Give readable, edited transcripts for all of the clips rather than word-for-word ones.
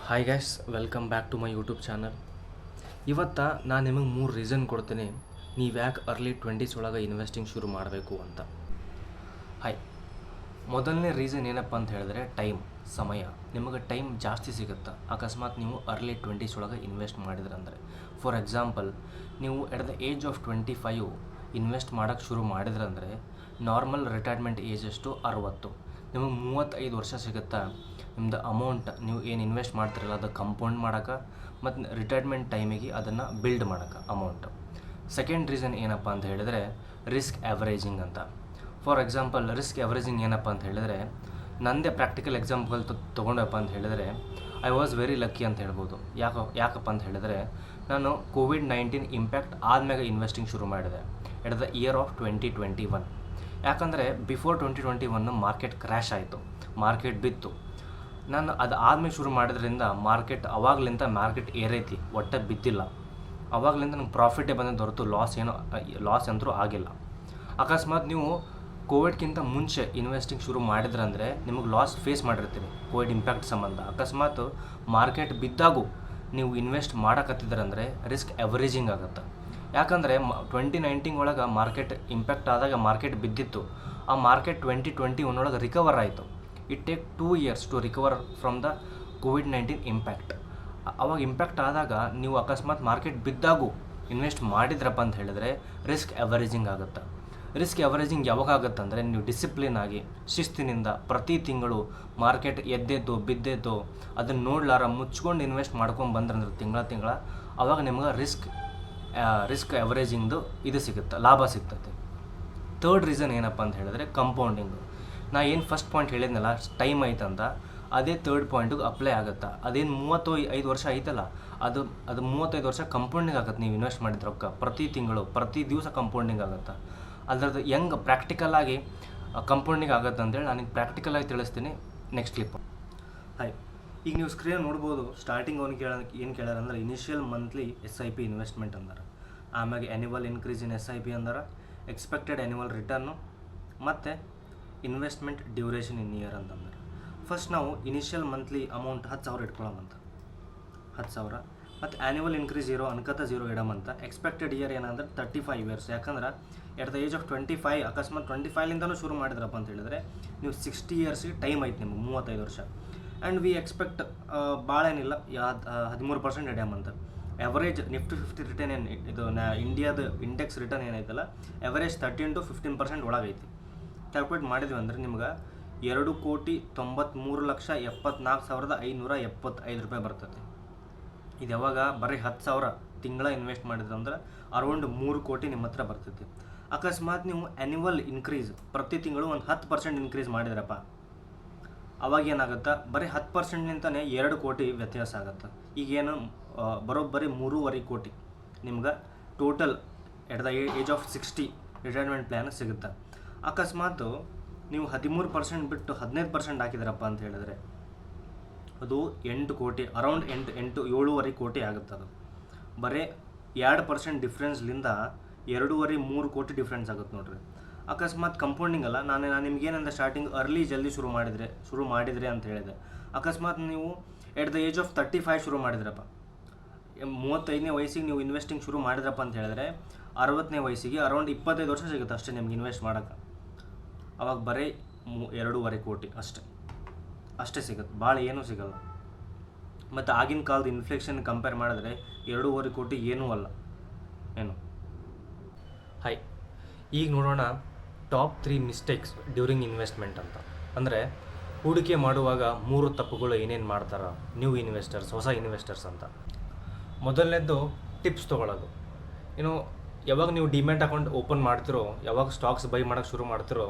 Hi guys, welcome back to my YouTube channel. ಇವತ್ತು ನಾನು ನಿಮಗೆ 3 ರೀಸನ್ ಕೊಡ್ತೀನಿ ನೀವು ಯಾಕೆ ಅರ್ಲಿ 20s ಒಳಗೆ ಇನ್ವೆಸ್ಟಿಂಗ್ ಶುರು ಮಾಡಬೇಕು ಅಂತ. ಹಾಯ್, ಮೊದಲನೇ ರೀಸನ್ ಏನಪ್ಪ ಅಂತ ಹೇಳಿದ್ರೆ ಸಮಯ. ನಿಮಗೆ ಟೈಮ್ ಜಾಸ್ತಿ ಸಿಗುತ್ತೆ ಅಕಸ್ಮಾತ್ ನೀವು ಅರ್ಲಿ 20s ಒಳಗೆ ಇನ್ವೆಸ್ಟ್ ಮಾಡಿದ್ರಂದರೆ. ಫಾರ್ ಎಕ್ಸಾಂಪಲ್, ನೀವು at the age of 25 invest ಮಾಡೋಕ್ಕೆ ಶುರು ಮಾಡಿದ್ರಂದರೆ ನಾರ್ಮಲ್ ರಿಟೈರ್ಮೆಂಟ್ ಏಜ್ ಎಷ್ಟು 60. ನಿಮಗೆ 35 ವರ್ಷ ಸಿಗುತ್ತಾ ನಿಮ್ಮದು ಅಮೌಂಟ್ ನೀವು ಏನು ಇನ್ವೆಸ್ಟ್ ಮಾಡ್ತಿರಲ್ಲ ಅದು ಕಂಪೌಂಡ್ ಮಾಡೋಕೆ ಮತ್ತು ರಿಟೈರ್ಮೆಂಟ್ ಟೈಮಿಗೆ ಅದನ್ನು ಬಿಲ್ಡ್ ಮಾಡೋಕೆ ಅಮೌಂಟ್. ಸೆಕೆಂಡ್ ರೀಸನ್ ಏನಪ್ಪ ಅಂತ ಹೇಳಿದರೆ ರಿಸ್ಕ್ ಆ್ಯಾವ್ರೇಜಿಂಗ್ ಅಂತ. ಫಾರ್ ಎಕ್ಸಾಂಪಲ್, ರಿಸ್ಕ್ ಆ್ಯಾವ್ರೇಜಿಂಗ್ ಏನಪ್ಪ ಅಂತ ಹೇಳಿದರೆ ನನ್ನದೇ ಪ್ರಾಕ್ಟಿಕಲ್ ಎಕ್ಸಾಂಪಲ್ ತೊಗೊಂಡಪ್ಪ ಅಂತ ಹೇಳಿದರೆ ಐ ವಾಸ್ ವೆರಿ ಲಕ್ಕಿ ಅಂತ ಹೇಳ್ಬೋದು. ಯಾಕಪ್ಪ ಅಂತ ಹೇಳಿದರೆ ನಾನು ಕೋವಿಡ್-19 ಇಂಪ್ಯಾಕ್ಟ್ ಆದಮೇಲೆ ಇನ್ವೆಸ್ಟಿಂಗ್ ಶುರು ಮಾಡಿದೆ ಎಟ್ ದ ಇಯರ್ ಆಫ್ 2021. ಯಾಕಂದರೆ ಬಿಫೋರ್ 2021 ಮಾರ್ಕೆಟ್ ಕ್ರ್ಯಾಶ್ ಆಯಿತು, ಮಾರ್ಕೆಟ್ ಬಿತ್ತು. ನಾನು ಅದು ಆದಮೇಲೆ ಶುರು ಮಾಡಿದ್ರಿಂದ ಅವಾಗಲಿಂದ ಮಾರ್ಕೆಟ್ ಏರೈತಿ, ಒಟ್ಟೆ ಬಿದ್ದಿಲ್ಲ. ಅವಾಗಲಿಂದ ನಂಗೆ ಪ್ರಾಫಿಟೇ ಬಂದಿದ್ದು ಹೊರತು ಲಾಸ್ ಅಂತೂ ಆಗಿಲ್ಲ. ಅಕಸ್ಮಾತ್ ನೀವು ಕೋವಿಡ್ಗಿಂತ ಮುಂಚೆ ಇನ್ವೆಸ್ಟಿಂಗ್ ಶುರು ಮಾಡಿದ್ರಂದರೆ ನಿಮಗೆ ಲಾಸ್ ಫೇಸ್ ಮಾಡಿರ್ತೀರಿ ಕೋವಿಡ್ ಇಂಪ್ಯಾಕ್ಟ್ ಸಂಬಂಧ. ಅಕಸ್ಮಾತ್ ಮಾರ್ಕೆಟ್ ಬಿದ್ದಾಗೂ ನೀವು ಇನ್ವೆಸ್ಟ್ ಮಾಡೋಕತ್ತಿದ್ರಂದರೆ ರಿಸ್ಕ್ ಎವರೇಜಿಂಗ್ ಆಗುತ್ತೆ. ಯಾಕಂದರೆ 2019 ಒಳಗೆ ಮಾರ್ಕೆಟ್ ಇಂಪ್ಯಾಕ್ಟ್ ಆದಾಗ ಮಾರ್ಕೆಟ್ ಬಿದ್ದಿತ್ತು. ಆ ಮಾರ್ಕೆಟ್ 2021 ಒಳಗೆ ರಿಕವರ್ ಆಯಿತು. It take 2 years to recover from the ಕೋವಿಡ್-19 ಇಂಪ್ಯಾಕ್ಟ್. ಅವಾಗ ಇಂಪ್ಯಾಕ್ಟ್ ಆದಾಗ ನೀವು ಅಕಸ್ಮಾತ್ ಮಾರ್ಕೆಟ್ ಬಿದ್ದಾಗೂ ಇನ್ವೆಸ್ಟ್ ಮಾಡಿದ್ರಪ್ಪ ಅಂತ ಹೇಳಿದ್ರೆ ರಿಸ್ಕ್ ಎವರೇಜಿಂಗ್ ಆಗುತ್ತೆ. ರಿಸ್ಕ್ ಎವರೇಜಿಂಗ್ ಯಾವಾಗ ಆಗುತ್ತೆ ಅಂದರೆ ನೀವು ಡಿಸಿಪ್ಲಿನ್ ಆಗಿ ಶಿಸ್ತಿನಿಂದ ಪ್ರತಿ ತಿಂಗಳು ಮಾರ್ಕೆಟ್ ಎದ್ದೆದ್ದು ಬಿದ್ದೆದ್ದು ಅದನ್ನು ನೋಡ್ಲಾರ ಮುಚ್ಕೊಂಡು ಇನ್ವೆಸ್ಟ್ ಮಾಡ್ಕೊಂಡು ಬಂದ್ರಂದ್ರೆ ತಿಂಗಳ ಅವಾಗ ನಿಮ್ಗೆ ರಿಸ್ಕ್ ಎವರೇಜಿಂಗ್ದು ಇದು ಸಿಗುತ್ತೆ, ಲಾಭ ಸಿಗ್ತದೆ. ಥರ್ಡ್ ರೀಸನ್ ಏನಪ್ಪ ಅಂತ ಹೇಳಿದ್ರೆ ಕಂಪೌಂಡಿಂಗು. ನಾ ಏನು ಫಸ್ಟ್ ಪಾಯಿಂಟ್ ಹೇಳಿದ್ನಲ್ಲ ಟೈಮ್ ಐತಂತ, ಅದೇ ಥರ್ಡ್ ಪಾಯಿಂಟಿಗೆ ಅಪ್ಲೈ ಆಗುತ್ತೆ. ಅದೇನು 35 ವರ್ಷ ಐತಲ್ಲ ಅದು 35 ವರ್ಷ ಕಂಪೌಂಡಿಂಗ್ ಆಗುತ್ತೆ. ನೀವು ಇನ್ವೆಸ್ಟ್ ಮಾಡಿದ ರೊಕ್ಕ ಪ್ರತಿ ತಿಂಗಳು ಪ್ರತಿ ದಿವಸ ಕಂಪೌಂಡಿಂಗ್ ಆಗುತ್ತೆ. ಅದರದ್ದು ಹೆಂಗೆ ಪ್ರಾಕ್ಟಿಕಲಾಗಿ ಕಂಪೌಂಡಿಂಗ್ ಆಗುತ್ತೆ ಅಂತೇಳಿ ನಾನು ಪ್ರಾಕ್ಟಿಕಲಾಗಿ ತಿಳಿಸ್ತೀನಿ ನೆಕ್ಸ್ಟ್ ಕ್ಲಿಪ್. ಹಾಯ್, ಈಗ ನೀವು ಸ್ಕ್ರೀನ್ ನೋಡ್ಬೋದು. ಸ್ಟಾರ್ಟಿಂಗ್ ಏನು ಕೇಳ್ಯಾರಂದ್ರೆ ಇನಿಷಿಯಲ್ ಮಂತ್ಲಿ SIP ಇನ್ವೆಸ್ಟ್ಮೆಂಟ್ ಅಂದಾರೆ, ಆಮ್ಯಾಗೆ ಆ್ಯನ್ಯುವಲ್ ಇನ್ಕ್ರೀಸ್ ಇನ್ SIP ಅಂದಾರೆ, ಎಕ್ಸ್ಪೆಕ್ಟೆಡ್ ಆ್ಯನ್ಯುವಲ್ ರಿಟರ್ನು ಮತ್ತು ಇನ್ವೆಸ್ಟ್ಮೆಂಟ್ ಡ್ಯೂರೇಷನ್ ಇನ್ ಇಯರ್ ಅಂತಂದ್ರೆ. ಫಸ್ಟ್ ನಾವು ಇನಿಷಿಯಲ್ ಮಂತ್ಲಿ ಅಮೌಂಟ್ 10,000 ಇಟ್ಕೊಳ್ಳೋಮಂತ, 10,000 ಮತ್ತು ಆ್ಯನ್ಯುವಲ್ ಇನ್ಕ್ರೀಸ್ ಇರೋ ಅನ್ಕತ 0 ಇಡಮಂತ. ಎಕ್ಸ್ಪೆಕ್ಟೆಡ್ ಇಯರ್ ಏನಂದ್ರೆ 35 years. ಯಾಕಂದ್ರೆ ಎಟ್ ದ ಏಜ್ ಆಫ್ 25 ಅಕಸ್ಮಾತ್ 25ಲಿಂದನೂ ಶುರು ಮಾಡಿದ್ರಪ್ಪ ಅಂತ ಹೇಳಿದ್ರೆ ನೀವು 60 years ಟೈಮ್ ಐತೆ ನಿಮ್ಗೆ, 35 ವರ್ಷ. ಆ್ಯಂಡ್ ವಿ ಎಕ್ಸ್ಪೆಕ್ಟ್ ಭಾಳ ಏನಿಲ್ಲ 13% ಇಡ್ಯಾಮಂತ. ಎವರೇಜ್ ನಿಫ್ಟಿ 50 ರಿಟರ್ನ್ ಏನು ಇದು ಇಂಡಿಯಾದ ಇಂಡೆಕ್ಸ್ ರಿಟರ್ನ್ ಏನೈತಲ್ಲ ಎವರೇಜ್ 13 to 15% ಒಳಗೈತಿ. ಕ್ಯಾಲ್ಕುಲೇಟ್ ಮಾಡಿದ್ವಿ ಅಂದ್ರೆ ನಿಮ್ಗೆ 2,93,74,575 ರೂಪಾಯಿ ಬರ್ತೈತಿ. ಇದು ಯಾವಾಗ ಬರೀ 10,000 ತಿಂಗಳ ಇನ್ವೆಸ್ಟ್ ಮಾಡಿದ್ರಂದ್ರೆ ಅರೌಂಡ್ 3 ಕೋಟಿ ನಿಮ್ಮ ಹತ್ರ ಬರ್ತೈತಿ. ಅಕಸ್ಮಾತ್ ನೀವು ಆ್ಯನ್ಯುವಲ್ ಇನ್ಕ್ರೀಸ್ ಪ್ರತಿ ತಿಂಗಳು ಒಂದು 10% ಇನ್ಕ್ರೀಸ್ ಮಾಡಿದ್ರಪ್ಪ, ಅವಾಗ ಏನಾಗುತ್ತೆ ಬರೀ 10%ನಿಂತಲೇ 2 ಕೋಟಿ ವ್ಯತ್ಯಾಸ ಆಗುತ್ತೆ. ಈಗೇನು ಬರೋಬ್ಬರಿ 3.5 ಕೋಟಿ ನಿಮ್ಗೆ total at the age of 60 retirement plan ಸಿಗುತ್ತೆ. ಅಕಸ್ಮಾತ್ ನೀವು 13% ಬಿಟ್ಟು 15% ಹಾಕಿದ್ರಪ್ಪ ಅಂತ ಹೇಳಿದ್ರೆ ಅದು 8 ಕೋಟಿ, ಅರೌಂಡ್ 7.5 ಕೋಟಿ ಆಗುತ್ತೆ. ಅದು ಬರೀ 2% ಡಿಫ್ರೆನ್ಸ್ಲಿಂದ 2.5-3 ಕೋಟಿ ಡಿಫ್ರೆನ್ಸ್ ಆಗುತ್ತೆ ನೋಡ್ರಿ. ಅಕಸ್ಮಾತ್ ಕಂಪೌಂಡಿಂಗ್ ಅಲ್ಲ, ನಾನು ನಿಮ್ಗೇನಂದ್ರೆ ಸ್ಟಾರ್ಟಿಂಗ್ ಅರ್ಲಿ ಜಲ್ದಿ ಶುರು ಮಾಡಿದ್ರಿ ಅಂತ ಹೇಳಿದೆ. ಅಕಸ್ಮಾತ್ ನೀವು ಎಟ್ ದ ಏಜ್ ಆಫ್ 35 ಶುರು ಮಾಡಿದ್ರಪ್ಪ, 35ನೇ ವಯಸ್ಸಿಗೆ ನೀವು ಇನ್ವೆಸ್ಟಿಂಗ್ ಶುರು ಮಾಡಿದ್ರಪ್ಪ ಅಂತ ಹೇಳಿದ್ರೆ 60ನೇ ವಯಸ್ಸಿಗೆ ಅರೌಂಡ್ 25 ವರ್ಷ ಸಿಗುತ್ತೆ ಅಷ್ಟೇ ನಿಮ್ಗೆ ಇನ್ವೆಸ್ಟ್ ಮಾಡೋಕ್ಕೆ. ಅವಾಗ ಬರೀ 2.5 ಕೋಟಿ ಅಷ್ಟೇ ಸಿಗುತ್ತೆ, ಭಾಳ ಏನೂ ಸಿಗಲ್ಲ. ಮತ್ತು ಆಗಿನ ಕಾಲದ ಇನ್ಫ್ಲೇಷನ್ ಕಂಪೇರ್ ಮಾಡಿದ್ರೆ 2.5 ಕೋಟಿ ಏನೂ ಅಲ್ಲ ಏನು. ಹಾಯ್, ಈಗ ನೋಡೋಣ ಟಾಪ್ 3 ಮಿಸ್ಟೇಕ್ಸ್ ಡ್ಯೂರಿಂಗ್ ಇನ್ವೆಸ್ಟ್ಮೆಂಟ್ ಅಂತ. ಅಂದರೆ ಹೂಡಿಕೆ ಮಾಡುವಾಗ 3 ತಪ್ಪುಗಳು ಏನೇನು ಮಾಡ್ತಾರೆ ನ್ಯೂ ಇನ್ವೆಸ್ಟರ್ಸ್, ಹೊಸ ಇನ್ವೆಸ್ಟರ್ಸ್ ಅಂತ. ಮೊದಲನೇದು ಟಿಪ್ಸ್ ತೊಗೊಳ್ಳೋದು. ಯಾವಾಗ ನೀವು ಡಿಮ್ಯಾಟ್ ಅಕೌಂಟ್ ಓಪನ್ ಮಾಡ್ತಿರೋ, ಯಾವಾಗ ಸ್ಟಾಕ್ಸ್ ಬೈ ಮಾಡೋಕ್ಕೆ ಶುರು ಮಾಡ್ತಿರೋ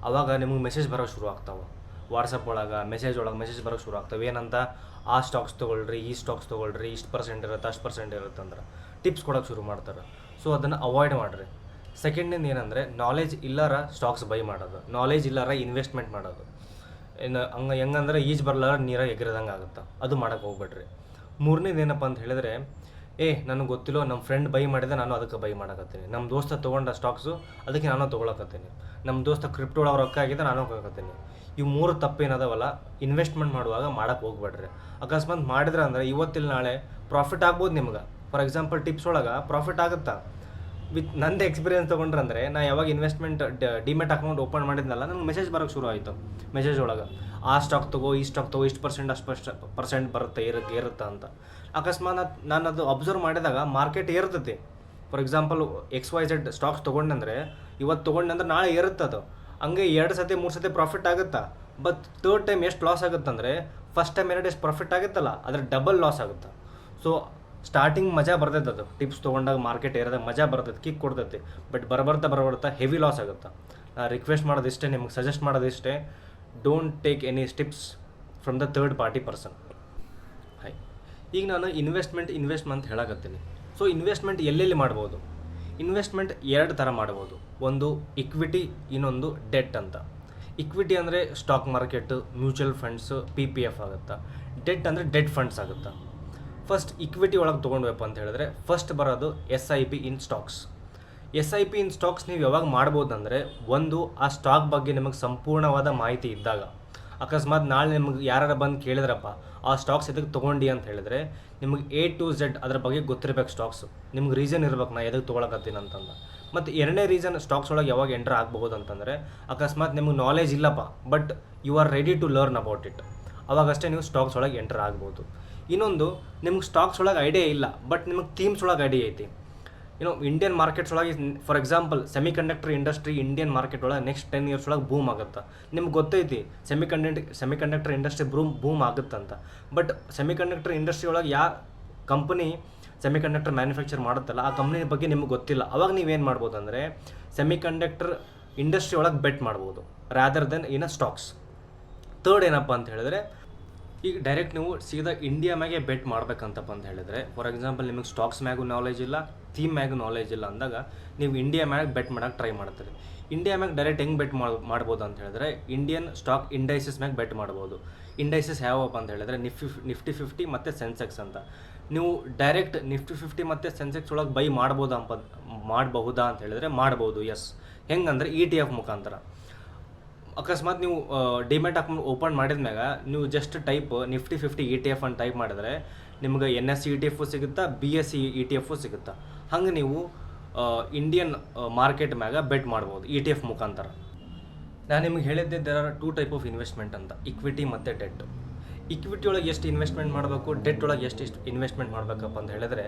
ಆವಾಗ ನಿಮಗೆ ಮೆಸೇಜ್ ಬರೋಕ್ಕೆ ಶುರು ಆಗ್ತಾವೆ. ವಾಟ್ಸಪ್ ಒಳಗೆ ಮೆಸೇಜ್ ಬರೋಕ್ಕೆ ಶುರು ಆಗ್ತವೆ. ಏನಂತ, ಆ ಸ್ಟಾಕ್ಸ್ ತೊಗೊಳ್ರಿ, ಈ ಸ್ಟಾಕ್ಸ್ ತೊಗೊಳ್ರಿ, ಇಷ್ಟು % ಇರುತ್ತೆ, ಅಷ್ಟು % ಇರುತ್ತೆ ಅಂದ್ರೆ ಟಿಪ್ಸ್ ಕೊಡೋಕ್ಕೆ ಶುರು ಮಾಡ್ತಾರೆ. ಸೊ ಅದನ್ನು ಅವಾಯ್ಡ್ ಮಾಡಿರಿ. ಸೆಕೆಂಡಿಂದ ಏನಂದರೆ ನಾಲೆಜ್ ಇಲ್ಲಾರ ಸ್ಟಾಕ್ಸ್ ಬೈ ಮಾಡೋದು, ನಾಲೆಜ್ ಇಲ್ಲಾರ ಇನ್ವೆಸ್ಟ್ಮೆಂಟ್ ಮಾಡೋದು. ಹೆಂಗಂದ್ರೆ ಈಜು ಬರ್ಲಾರ ನೀರಾಗ ಎಗರದಂಗೆ ಆಗುತ್ತೆ, ಅದು ಮಾಡೋಕ್ಕೆ ಹೋಗ್ಬೇಡ್ರಿ. ಮೂರನೇದು ಏನಪ್ಪ ಅಂತ ಹೇಳಿದ್ರೆ ನನಗೆ ಗೊತ್ತಿಲ್ಲೋ ನಮ್ಮ ಫ್ರೆಂಡ್ ಬೈ ಮಾಡಿದೆ ನಾನು ಅದಕ್ಕೆ ಬೈ ಮಾಡಕತ್ತೀನಿ, ನಮ್ಮ ದೋಸ್ತ ತೊಗೊಂಡ ಸ್ಟಾಕ್ಸು ಅದಕ್ಕೆ ನಾನು ತೊಗೊಳಕತ್ತೀನಿ, ನಮ್ಮ ದೋಸ್ತ ಕ್ರಿಪ್ಟೋ ಒಳಗೆ ರೊಕ್ಕ ಆಗಿದೆ ನಾನು ಹೋಗಕತ್ತೀನಿ. ಇವು 3 ತಪ್ಪೇನದವಲ್ಲ ಇನ್ವೆಸ್ಟ್ಮೆಂಟ್ ಮಾಡುವಾಗ ಮಾಡಕ್ಕೆ ಹೋಗ್ಬೇಡ್ರಿ. ಅಕಸ್ಮಾತ್ ಮಾಡಿದ್ರೆ ಅಂದರೆ ಇವತ್ತಿಲ್ಲ ನಾಳೆ ಪ್ರಾಫಿಟ್ ಆಗ್ಬೋದು ನಿಮ್ಗೆ. ಫಾರ್ ಎಕ್ಸಾಂಪಲ್ ಟಿಪ್ಸ್ ಒಳಗೆ ಪ್ರಾಫಿಟ್ ಆಗುತ್ತಾ ವಿತ್ ನಂದು ಎಕ್ಸ್ಪೀರಿಯನ್ಸ್ ತೊಗೊಂಡ್ರೆ ನಾ ಯಾವಾಗ ಇನ್ವೆಸ್ಟ್ಮೆಂಟ್ ಡಿಮೆಟ್ ಅಕೌಂಟ್ ಓಪನ್ ಮಾಡಿದ್ನಲ್ಲ ನನಗೆ ಮೆಸೇಜ್ ಬರೋಕ್ಕೆ ಶುರು ಆಯಿತು. ಮೆಸೇಜ್ ಒಳಗೆ ಆ ಸ್ಟಾಕ್ ತೊಗೋ, ಈ ಸ್ಟಾಕ್ ತೊಗೋ, ಇಷ್ಟು ಪರ್ಸೆಂಟ್ ಅಷ್ಟು ಪರ್ಸೆಂಟ್ ಬರುತ್ತೆ ಏರುತ್ತೆ ಅಂತ. ಅಕಸ್ಮಾತ್ ನಾನು ಅದು ಅಬ್ಸರ್ವ್ ಮಾಡಿದಾಗ ಮಾರ್ಕೆಟ್ ಏರ್ತೈತಿ. ಫಾರ್ ಎಕ್ಸಾಂಪಲ್ XYZ ಸ್ಟಾಕ್ಸ್ ತೊಗೊಂಡಂದ್ರೆ ಇವತ್ತು ತೊಗೊಂಡಂದ್ರೆ ನಾಳೆ ಏರುತ್ತೆ ಅದು. ಹಂಗೆ 2 ಸತಿ 3 ಸತಿ ಪ್ರಾಫಿಟ್ ಆಗುತ್ತಾ, ಬಟ್ ಥರ್ಡ್ ಟೈಮ್ ಎಷ್ಟು ಲಾಸ್ ಆಗುತ್ತಂದರೆ ಫಸ್ಟ್ ಟೈಮ್ ಎಷ್ಟು ಪ್ರಾಫಿಟ್ ಆಗುತ್ತಲ್ಲ ಅದ್ರ ಡಬಲ್ ಲಾಸ್ ಆಗುತ್ತೆ. ಸೊ ಸ್ಟಾರ್ಟಿಂಗ್ ಮಜಾ ಬರ್ತೈತೆ, ಅದು ಟಿಪ್ಸ್ ತೊಗೊಂಡಾಗ ಮಾರ್ಕೆಟ್ ಏರಿದಾಗ ಮಜಾ ಬರ್ತೈತೆ, ಕಿಕ್ ಕೊಡ್ತೈತಿ. ಬಟ್ ಬರ್ತಾ ಹೆವಿ ಲಾಸ್ ಆಗುತ್ತೆ. ರಿಕ್ವೆಸ್ಟ್ ಮಾಡೋದಿಷ್ಟೇ, ನಿಮ್ಗೆ ಸಜೆಸ್ಟ್ ಮಾಡೋದಿಷ್ಟೇ, don't take any tips from the third party person. Hi, ಈಗ ನಾನು ಇನ್ವೆಸ್ಟ್ಮೆಂಟ್ ಅಂತ ಹೇಳಕತ್ತೀನಿ. ಸೊ ಇನ್ವೆಸ್ಟ್ಮೆಂಟ್ ಎಲ್ಲೆಲ್ಲಿ ಮಾಡ್ಬೋದು? ಇನ್ವೆಸ್ಟ್ಮೆಂಟ್ 2 ಥರ ಮಾಡ್ಬೋದು. ಒಂದು ಇಕ್ವಿಟಿ, ಇನ್ನೊಂದು ಡೆಟ್ ಅಂತ. ಇಕ್ವಿಟಿ ಅಂದರೆ stock market, mutual funds, PPF ಆಗುತ್ತಾ. ಡೆಟ್ ಅಂದರೆ ಡೆಟ್ ಫಂಡ್ಸ್ ಆಗುತ್ತಾ. ಫಸ್ಟ್ ಇಕ್ವಿಟಿ ಒಳಗೆ ತೊಗೊಂಡ್ವಪ್ಪ ಅಂತ ಹೇಳಿದ್ರೆ ಫಸ್ಟ್ ಬರೋದು SIP ಇನ್ ಸ್ಟಾಕ್ಸ್. SIP ಇನ್ ಸ್ಟಾಕ್ಸ್ ನೀವು ಯಾವಾಗ ಮಾಡ್ಬೋದು ಅಂದರೆ, ಒಂದು ಆ ಸ್ಟಾಕ್ ಬಗ್ಗೆ ನಿಮಗೆ ಸಂಪೂರ್ಣವಾದ ಮಾಹಿತಿ ಇದ್ದಾಗ. ಅಕಸ್ಮಾತ್ ನಾಳೆ ನಿಮ್ಗೆ ಯಾರು ಬಂದು ಕೇಳಿದ್ರಪ್ಪ ಆ ಸ್ಟಾಕ್ಸ್ ಎದಕ್ಕೆ ತೊಗೊಂಡು ಅಂತ ಹೇಳಿದ್ರೆ ನಿಮಗೆ A to Z ಅದ್ರ ಬಗ್ಗೆ ಗೊತ್ತಿರಬೇಕು. ಸ್ಟಾಕ್ಸು ನಿಮ್ಗೆ ರೀಸನ್ ಇರ್ಬೇಕು ನಾ ಎದಕ್ಕೆ ತೊಗೊಳಕತ್ತೀನಿ ಅಂತಂದು. ಮತ್ತು 2ನೇ ರೀಸನ್ ಸ್ಟಾಕ್ಸ್ ಒಳಗೆ ಯಾವಾಗ ಎಂಟರ್ ಆಗ್ಬೋದು ಅಂತಂದರೆ, ಅಕಸ್ಮಾತ್ ನಿಮ್ಗೆ ನಾಲೆಜ್ ಇಲ್ಲಪ್ಪ but you are ready to learn about it, ಅವಾಗಷ್ಟೇ ನೀವು ಸ್ಟಾಕ್ಸ್ ಒಳಗೆ ಎಂಟರ್ ಆಗ್ಬೋದು. ಇನ್ನೊಂದು, ನಿಮ್ಗೆ ಸ್ಟಾಕ್ಸ್ ಒಳಗೆ ಐಡಿಯಾ ಇಲ್ಲ ಬಟ್ ನಿಮಗೆ ಥೀಮ್ಸ್ ಒಳಗೆ ಐಡಿಯಾ ಐತಿ. ಇಂಡಿಯನ್ ಮಾರ್ಕೆಟ್ಸ್ ಒಳಗೆ for example semiconductor industry Indian market ಒಳಗೆ ನೆಕ್ಸ್ಟ್ 10 years ಒಳಗೆ ಬೂಮ್ ಆಗುತ್ತೆ. ನಿಮ್ಗೆ ಗೊತ್ತೈತಿ ಸೆಮಿಕಂಡಕ್ಟರ್ ಇಂಡಸ್ಟ್ರಿ ಬೂಮ್ ಆಗುತ್ತಂತ. ಬಟ್ ಸೆಮಿಕಂಡಕ್ಟರ್ ಇಂಡಸ್ಟ್ರಿ ಒಳಗೆ ಯಾವ ಕಂಪನಿ ಸೆಮಿಕಂಡಕ್ಟರ್ ಮ್ಯಾನುಫ್ಯಾಕ್ಚರ್ ಮಾಡುತ್ತಲ್ಲ ಆ ಕಂಪ್ನಿ ಬಗ್ಗೆ ನಿಮ್ಗೆ ಗೊತ್ತಿಲ್ಲ. ಅವಾಗ ನೀವೇನು ಮಾಡ್ಬೋದು ಅಂದರೆ ಸೆಮಿಕಂಡಕ್ಟರ್ ಇಂಡಸ್ಟ್ರಿ ಒಳಗೆ ಬೆಟ್ ಮಾಡ್ಬೋದು rather than in stocks. Third ಏನಪ್ಪ ಅಂತ ಹೇಳಿದ್ರೆ, ಈಗ ಡೈರೆಕ್ಟ್ ನೀವು ಸೀದಾ ಇಂಡಿಯಾ ಮ್ಯಾಗೆ ಬೆಟ್ ಮಾಡ್ಬೇಕಂತಪ್ಪ ಅಂತ ಹೇಳಿದ್ರೆ, ಫಾರ್ ಎಕ್ಸಾಂಪಲ್ ನಿಮಗೆ ಸ್ಟಾಕ್ಸ್ ಮ್ಯಾಗೂ ನಾಲೆಜ್ ಇಲ್ಲ, ಥೀಮ್ ಮ್ಯಾಗೂ ನಾಲೆಜ್ ಇಲ್ಲ ಅಂದಾಗ ನೀವು ಇಂಡಿಯಾ ಮ್ಯಾಗೆ ಬೆಟ್ ಮಾಡೋಕ್ಕೆ ಟ್ರೈ ಮಾಡ್ತೀರಿ. ಇಂಡಿಯಾ ಮ್ಯಾಗೆ ಡೈರೆಕ್ಟ್ ಹೆಂಗೆ ಬೆಟ್ ಮಾಡ್ಬೋದು ಅಂತ ಹೇಳಿದ್ರೆ, ಇಂಡಿಯನ್ ಸ್ಟಾಕ್ ಇಂಡೈಸಸ್ ಮ್ಯಾಗೆ ಬೆಟ್ ಮಾಡ್ಬೋದು. ಇಂಡೈಸಸ್ ಯಾವಪ್ಪ ಅಂತ ಹೇಳಿದ್ರೆ ನಿಫ್ಟಿ 50 ಮತ್ತು ಸೆನ್ಸೆಕ್ಸ್ ಅಂತ. ನೀವು ಡೈರೆಕ್ಟ್ ನಿಫ್ಟಿ 50 ಮತ್ತು ಸೆನ್ಸೆಕ್ಸ್ ಒಳಗೆ ಬೈ ಮಾಡಬಹುದಾ ಅಂತ ಹೇಳಿದ್ರೆ ಮಾಡ್ಬೋದು. ಎಸ್, ಹೆಂಗಂದ್ರೆ ETF ಮುಖಾಂತರ. ಅಕಸ್ಮಾತ್ ನೀವು ಡಿಮೆಟ್ ಅಕೌಂಟ್ ಓಪನ್ ಮಾಡಿದ್ಮ್ಯಾಗ ನೀವು ಜಸ್ಟ್ ಟೈಪ್ ನಿಫ್ಟಿ 50 ETF ಅಂತ ಟೈಪ್ ಮಾಡಿದ್ರೆ ನಿಮ್ಗೆ NSE ETF ಸಿಗುತ್ತಾ, BSE ETF ಸಿಗುತ್ತಾ. ಹಂಗೆ ನೀವು ಇಂಡಿಯನ್ ಮಾರ್ಕೆಟ್ ಮ್ಯಾಗ ಬೆಟ್ ಮಾಡ್ಬೋದು ETF ಮುಖಾಂತರ. ನಾನು ನಿಮ್ಗೆ ಹೇಳಿದ್ದೆ there are 2 type of investment ಅಂತ, ಇಕ್ವಿಟಿ ಮತ್ತು ಡೆಟ್. ಇಕ್ವಿಟಿ ಒಳಗೆ ಎಷ್ಟು ಇನ್ವೆಸ್ಟ್ಮೆಂಟ್ ಮಾಡಬೇಕು, ಡೆಟ್ ಒಳಗೆ ಎಷ್ಟು ಇನ್ವೆಸ್ಟ್ಮೆಂಟ್ ಮಾಡಬೇಕಪ್ಪ ಅಂತ ಹೇಳಿದ್ರೆ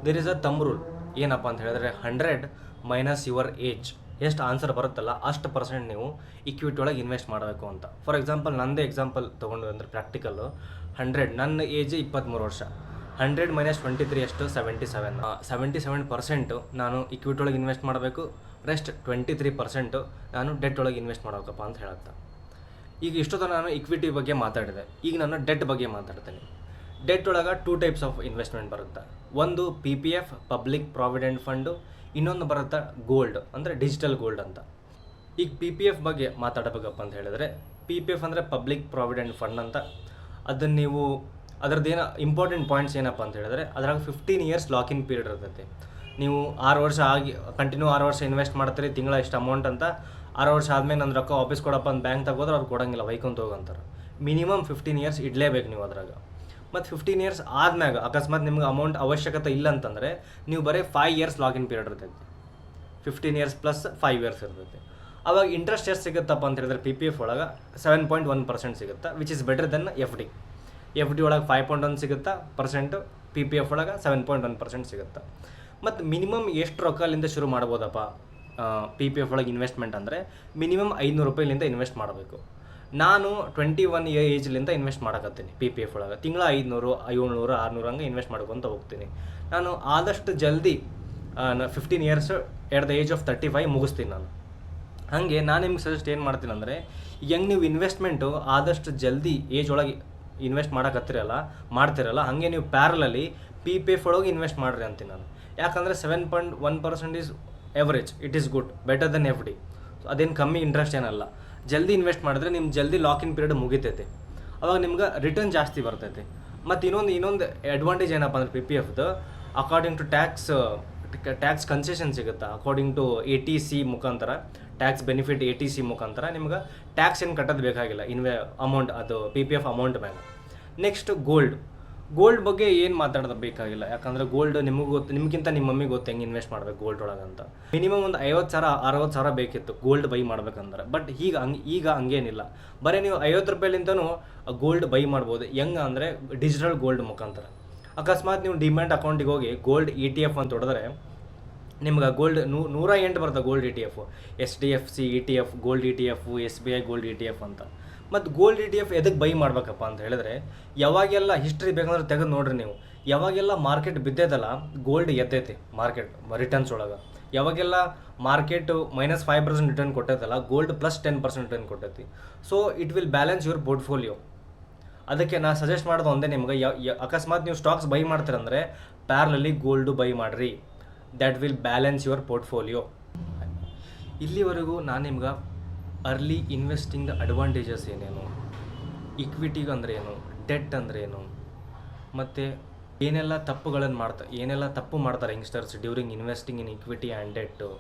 ದೇರ್ ಇಸ್ ಅ ತಮ್ ರೂಲ್. ಏನಪ್ಪ ಅಂತ ಹೇಳಿದ್ರೆ 100 ಮೈನಸ್ ಯುವರ್ ಏಜ್, ಎಷ್ಟು ಆನ್ಸರ್ ಬರುತ್ತಲ್ಲ ಅಷ್ಟು % ನೀವು ಇಕ್ವಿಟಿ ಒಳಗೆ ಇನ್ವೆಸ್ಟ್ ಮಾಡಬೇಕು ಅಂತ. ಫಾರ್ ಎಕ್ಸಾಂಪಲ್ ನಂದೇ ಎಕ್ಸಾಂಪಲ್ ತೊಗೊಂಡು ಅಂದರೆ ಪ್ರಾಕ್ಟಿಕಲ್ಲು 100, ನನ್ನ ಏಜ್ 23 ವರ್ಷ. 100 ಮೈನಸ್ 23 ಎಷ್ಟು 77% ನಾನು ಇಕ್ವಿಟಿ ಒಳಗೆ ಇನ್ವೆಸ್ಟ್ ಮಾಡಬೇಕು. ರೆಸ್ಟ್ 23% ನಾನು ಡೆಟ್ ಒಳಗೆ ಇನ್ವೆಸ್ಟ್ ಮಾಡಬೇಕಪ್ಪ ಅಂತ ಹೇಳುತ್ತಾ. ಈಗ ಇಷ್ಟೊತ್ತು ನಾನು ಇಕ್ವಿಟಿ ಬಗ್ಗೆ ಮಾತಾಡಿದೆ, ಈಗ ನಾನು ಡೆಟ್ ಬಗ್ಗೆ ಮಾತಾಡ್ತೇನೆ. ಡೆಟ್ ಒಳಗೆ 2 ಟೈಪ್ಸ್ ಆಫ್ ಇನ್ವೆಸ್ಟ್ಮೆಂಟ್ ಬರುತ್ತೆ. ಒಂದು PPF ಪಬ್ಲಿಕ್ ಪ್ರಾವಿಡೆಂಟ್ ಫಂಡು, ಇನ್ನೊಂದು ಬರುತ್ತೆ ಗೋಲ್ಡ್ ಅಂದರೆ ಡಿಜಿಟಲ್ ಗೋಲ್ಡ್ ಅಂತ. ಈಗ PPF ಬಗ್ಗೆ ಮಾತಾಡಬೇಕಪ್ಪ ಅಂತ ಹೇಳಿದ್ರೆ, PPF ಅಂದರೆ ಪಬ್ಲಿಕ್ ಪ್ರಾವಿಡೆಂಟ್ ಫಂಡ್ ಅಂತ. ಅದನ್ನು ನೀವು ಅದರದ್ದೇನು ಇಂಪಾರ್ಟೆಂಟ್ ಪಾಯಿಂಟ್ಸ್ ಏನಪ್ಪ ಅಂತ ಹೇಳಿದ್ರೆ, ಅದ್ರಾಗ 15 years ಲಾಕಿನ್ ಪೀರಿಯಡ್ ಇರ್ತೈತೆ. ನೀವು 6 ವರ್ಷ ಕಂಟಿನ್ಯೂ 6 ವರ್ಷ ಇನ್ವೆಸ್ಟ್ ಮಾಡ್ತೀರಿ, ತಿಂಗಳ ಇಷ್ಟು ಅಮೌಂಟ್ ಅಂತ. 6 ವರ್ಷ ಆದಮೇಲೆ ನನ್ನ ರೊಕ್ಕ ವಾಪಸ್ ಕೊಡಪ್ಪ ಅಂತ ಬ್ಯಾಂಕ್ ತಗೋದ್ರೆ ಅವ್ರು ಕೊಡೋಂಗಿಲ್ಲ, ವೈಕೊಂತ ಹೋಗಂತಾರೆ. ಮಿನಿಮಮ್ 15 years ಇಡಲೇಬೇಕು ನೀವು ಅದ್ರಾಗ. ಮತ್ತು 15 years ಆದ್ಮ್ಯಾಗ ಅಕಸ್ಮಾತ್ ನಿಮ್ಗೆ ಅಮೌಂಟ್ ಅವಶ್ಯಕತೆ ಇಲ್ಲ ಅಂತಂದರೆ ನೀವು ಬರೀ 5 years ಲಾಗಿನ್ ಪೀರಿಯಡ್ ಇರ್ತೈತಿ. 15 years ಪ್ಲಸ್ 5 years ಇರ್ತೈತಿ. ಅವಾಗ ಇಂಟ್ರೆಸ್ಟ್ ಎಷ್ಟು ಸಿಗುತ್ತಪ್ಪ ಅಂತ ಹೇಳಿದ್ರೆ PPF ಒಳಗೆ 7.1% ಸಿಗುತ್ತೆ, which is better than FD ಒಳಗೆ 5.1 ಸಿಗುತ್ತಾ %, PPF ಒಳಗೆ 7.1% ಸಿಗುತ್ತೆ. ಮತ್ತು ಮಿನಿಮಮ್ ಎಷ್ಟು ರೊಕ್ಕಲಿಂದ ಶುರು ಮಾಡ್ಬೋದಪ್ಪ PPF ಒಳಗೆ ಇನ್ವೆಸ್ಟ್ಮೆಂಟ್ ಅಂದರೆ ಮಿನಿಮಮ್ 500 ರೂಪಾಯಿಲಿಂದ ಇನ್ವೆಸ್ಟ್ ಮಾಡಬೇಕು. ನಾನು 21 ಏಜ್ಲಿಂದ ಇನ್ವೆಸ್ಟ್ ಮಾಡಕತ್ತೀನಿ PPF ಒಳಗೆ. ತಿಂಗಳ 500, 700, 600 ಹಂಗೆ ಇನ್ವೆಸ್ಟ್ ಮಾಡ್ಕೊತ ಹೋಗ್ತೀನಿ. ನಾನು ಆದಷ್ಟು ಜಲ್ದಿ 15 years at the age of 35 ಮುಗಿಸ್ತೀನಿ ನಾನು. ಹಾಗೆ ನಾನು ನಿಮ್ಗೆ ಸಜೆಸ್ಟ್ ಏನು ಮಾಡ್ತೀನಿ ಅಂದರೆ, ಹೆಂಗೆ ನೀವು ಇನ್ವೆಸ್ಟ್ಮೆಂಟು ಆದಷ್ಟು ಜಲ್ದಿ ಏಜ್ ಒಳಗೆ ಇನ್ವೆಸ್ಟ್ ಮಾಡ್ತಿರಲ್ಲ ಹಾಗೆ ನೀವು ಪ್ಯಾರಲಲ್ಲಿ PPF ಒಳಗೆ ಇನ್ವೆಸ್ಟ್ ಮಾಡಿರಿ ಅಂತೀನಿ ನಾನು. ಯಾಕಂದರೆ 7.1% is average, it is good, better than FD. ಅದೇನು ಕಮ್ಮಿ ಇಂಟ್ರೆಸ್ಟ್ ಏನಲ್ಲ. ಜಲ್ದಿ ಇನ್ವೆಸ್ಟ್ ಮಾಡಿದ್ರೆ ನಿಮ್ಮ ಜಲ್ದಿ ಲಾಕಿನ್ ಪೀರಿಯಡ್ ಮುಗಿತೈತೆ, ಅವಾಗ ನಿಮ್ಗೆ ರಿಟರ್ನ್ ಜಾಸ್ತಿ ಬರ್ತೈತೆ. ಮತ್ತು ಇನ್ನೊಂದು ಅಡ್ವಾಂಟೇಜ್ ಏನಪ್ಪ ಅಂದರೆ PPFದು ಅಕಾರ್ಡಿಂಗ್ ಟು ಟ್ಯಾಕ್ಸ್ ಕನ್ಸೆಷನ್ ಸಿಗುತ್ತೆ ಅಕಾರ್ಡಿಂಗ್ ಟು ATC ಮುಖಾಂತರ, ಟ್ಯಾಕ್ಸ್ ಬೆನಿಫಿಟ್ ATC ಮುಖಾಂತರ ನಿಮ್ಗೆ ಟ್ಯಾಕ್ಸ್ ಏನು ಕಟ್ಟೋದು ಬೇಕಾಗಿಲ್ಲ ಅಮೌಂಟ್ ಅದು PPF ಅಮೌಂಟ್ ಮೇಲೆ. ನೆಕ್ಸ್ಟ್ ಗೋಲ್ಡ್ ಬಗ್ಗೆ ಏನು ಮಾತಾಡೋದು ಬೇಕಾಗಿಲ್ಲ, ಯಾಕಂದರೆ ಗೋಲ್ಡ್ ನಿಮಗೆ ಗೊತ್ತು, ನಿಮಗಿಂತ ನಿಮ್ಮ ಮಮ್ಮಿಗೆ ಗೊತ್ತು ಹೆಂಗೆ ಇನ್ವೆಸ್ಟ್ ಮಾಡ್ಬೇಕು ಗೋಲ್ಡ್ ಒಳಗಂತ. ಮಿನಿಮಮ್ ಒಂದು 50,000-60,000 ಬೇಕಿತ್ತು ಗೋಲ್ಡ್ ಬೈ ಮಾಡ್ಬೇಕಂದ್ರೆ. ಬಟ್ ಈಗ ಹಂಗೇನಿಲ್ಲ, ಬರೀ ನೀವು 50 ರೂಪಾಯಿಲಿಂತನೂ ಗೋಲ್ಡ್ ಬೈ ಮಾಡ್ಬೋದು. ಹೆಂಗೆ ಅಂದರೆ ಡಿಜಿಟಲ್ ಗೋಲ್ಡ್ ಮುಖಾಂತರ. ಅಕಸ್ಮಾತ್ ನೀವು ಡಿಮ್ಯಾಟ್ ಅಕೌಂಟಿಗೆ ಹೋಗಿ ಗೋಲ್ಡ್ ETF ಅಂತ ಹೊಡೆದ್ರೆ ನಿಮ್ಗೆ ಗೋಲ್ಡ್ 108 ಬರ್ತದೆ gold ETF, SDFC ETF gold ETF, SBI gold ETF ಅಂತ. ಮತ್ತು ಗೋಲ್ಡ್ ETF ಎದಕ್ಕೆ ಬೈ ಮಾಡ್ಬೇಕಪ್ಪ ಅಂತ ಹೇಳಿದ್ರೆ, ಯಾವಾಗೆಲ್ಲ ಹಿಸ್ಟ್ರಿ ಬೇಕಂದ್ರೆ ತೆಗೆದು ನೋಡ್ರಿ ನೀವು, ಯಾವಾಗೆಲ್ಲ ಮಾರ್ಕೆಟ್ ಬಿದ್ದೈತಲ್ಲ ಗೋಲ್ಡ್ ಎದ್ದೈತಿ ಮಾರ್ಕೆಟ್ ರಿಟರ್ನ್ಸ್ ಒಳಗೆ. ಯಾವಾಗೆಲ್ಲ ಮಾರ್ಕೆಟ್ -5% ರಿಟರ್ನ್ ಕೊಟ್ಟೈತಲ್ಲ ಗೋಲ್ಡ್ +10% ರಿಟರ್ನ್ ಕೊಟ್ಟೈತಿ. So it will balance your portfolio. ಅದಕ್ಕೆ ನಾನು ಸಜೆಸ್ಟ್ ಮಾಡೋದು ಒಂದೇ ನಿಮ್ಗೆ, ಅಕಸ್ಮಾತ್ ನೀವು ಸ್ಟಾಕ್ಸ್ ಬೈ ಮಾಡ್ತೀರಂದರೆ ಪ್ಯಾರಲಲ್ಲಿ ಗೋಲ್ಡು ಬೈ ಮಾಡಿರಿ. That will balance your portfolio. ಇಲ್ಲಿವರೆಗೂ ನಾನು ನಿಮ್ಗೆ ಅರ್ಲಿ ಇನ್ವೆಸ್ಟಿಂಗ್ ಅಡ್ವಾಂಟೇಜಸ್ ಏನೇನು, ಇಕ್ವಿಟಿಗೆ ಅಂದರೆ ಏನು, ಡೆಟ್ ಅಂದರೆ ಏನು, ಮತ್ತು ಏನೆಲ್ಲ ತಪ್ಪು ಮಾಡ್ತಾರೆ youngsters during investing in equity and debt,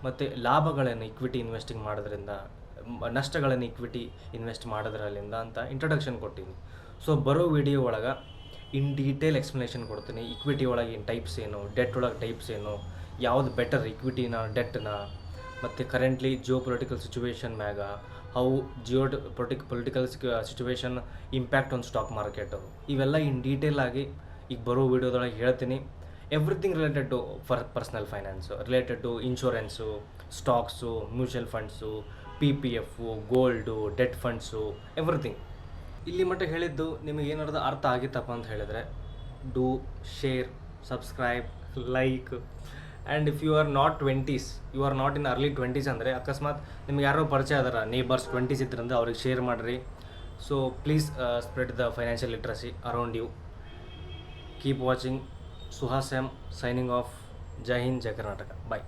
ಮತ್ತು ಲಾಭಗಳೇನು ಇಕ್ವಿಟಿ ಇನ್ವೆಸ್ಟಿಂಗ್ ಮಾಡೋದ್ರಿಂದ, ನಷ್ಟಗಳನ್ನು ಇಕ್ವಿಟಿ ಇನ್ವೆಸ್ಟ್ ಮಾಡೋದ್ರಲ್ಲಿಂದ ಅಂತ ಇಂಟ್ರಡಕ್ಷನ್ ಕೊಟ್ಟಿನಿ. ಸೊ ಬರೋ ವಿಡಿಯೋ ಒಳಗೆ ಇನ್ ಡೀಟೇಲ್ ಎಕ್ಸ್ಪ್ಲನೇಷನ್ ಕೊಡ್ತೀನಿ. ಇಕ್ವಿಟಿ ಒಳಗೆ ಟೈಪ್ಸ್ ಏನು, ಡೆಟ್ ಒಳಗೆ ಟೈಪ್ಸ್ ಏನು, ಯಾವುದು ಬೆಟರ್ ಇಕ್ವಿಟಿನ ಡೆಟ್ನ, ಮತ್ತು ಕರೆಂಟ್ಲಿ ಜಿಯೋಪೊಲಿಟಿಕಲ್ ಸಿಚುವೇಶನ್ ಮ್ಯಾಗ how political situation impact on stock market, ಇವೆಲ್ಲ ಇನ್ ಡೀಟೇಲ್ ಆಗಿ ಈಗ ಬರೋ ವಿಡಿಯೋದೊಳಗೆ ಹೇಳ್ತೀನಿ. Everything related to personal finance, related to insurance, stocks, mutual funds, PPF, gold, debt funds, everything. ಇಲ್ಲಿ ಮಟ್ಟ ಹೇಳಿದ್ದು ನಿಮಗೆ ಏನಾದ್ರು ಅರ್ಥ ಆಗಿತ್ತಪ್ಪ ಅಂತ ಹೇಳಿದರೆ do share, subscribe, like. And if you are not 20s, you are not in early 20s ಅಂದರೆ ಅಕಸ್ಮಾತ್ ನಿಮ್ಗೆ ಯಾರೋ ಪರಿಚಯ ಅದಾರ ನೇಬರ್ಸ್ 20s ಇದ್ರಂದ್ರೆ ಅವ್ರಿಗೆ ಶೇರ್ ಮಾಡಿರಿ. So please spread the financial literacy around you. Keep watching. Suhas am signing off. Jai Hind, Jai Karnataka. Bye.